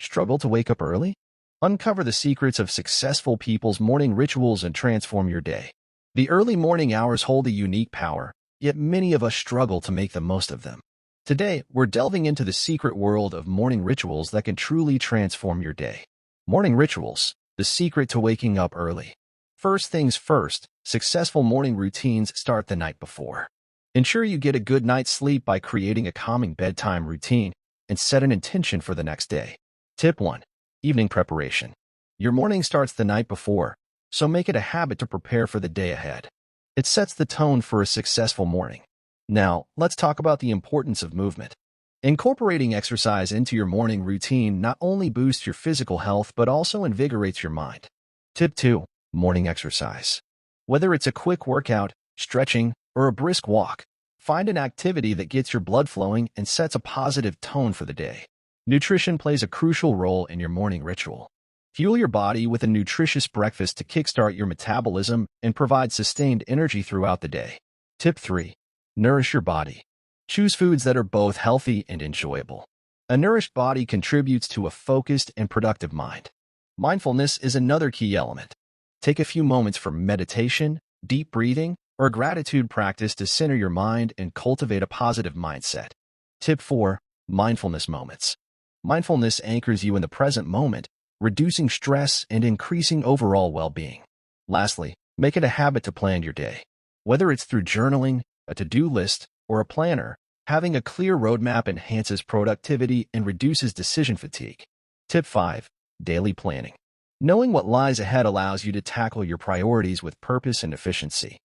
Struggle to wake up early? Uncover the secrets of successful people's morning rituals and transform your day. The early morning hours hold a unique power, yet many of us struggle to make the most of them. Today, we're delving into the secret world of morning rituals that can truly transform your day. Morning rituals, the secret to waking up early. First things first, successful morning routines start the night before. Ensure you get a good night's sleep by creating a calming bedtime routine and set an intention for the next day. Tip 1. Evening preparation. Your morning starts the night before, so make it a habit to prepare for the day ahead. It sets the tone for a successful morning. Now, let's talk about the importance of movement. Incorporating exercise into your morning routine not only boosts your physical health but also invigorates your mind. Tip 2. Morning exercise. Whether it's a quick workout, stretching, or a brisk walk, find an activity that gets your blood flowing and sets a positive tone for the day. Nutrition plays a crucial role in your morning ritual. Fuel your body with a nutritious breakfast to kickstart your metabolism and provide sustained energy throughout the day. Tip 3. Nourish your body. Choose foods that are both healthy and enjoyable. A nourished body contributes to a focused and productive mind. Mindfulness is another key element. Take a few moments for meditation, deep breathing, or gratitude practice to center your mind and cultivate a positive mindset. Tip 4. Mindfulness moments. Mindfulness anchors you in the present moment, reducing stress and increasing overall well-being. Lastly, make it a habit to plan your day. Whether it's through journaling, a to-do list, or a planner, having a clear roadmap enhances productivity and reduces decision fatigue. Tip 5. Daily planning. Knowing what lies ahead allows you to tackle your priorities with purpose and efficiency.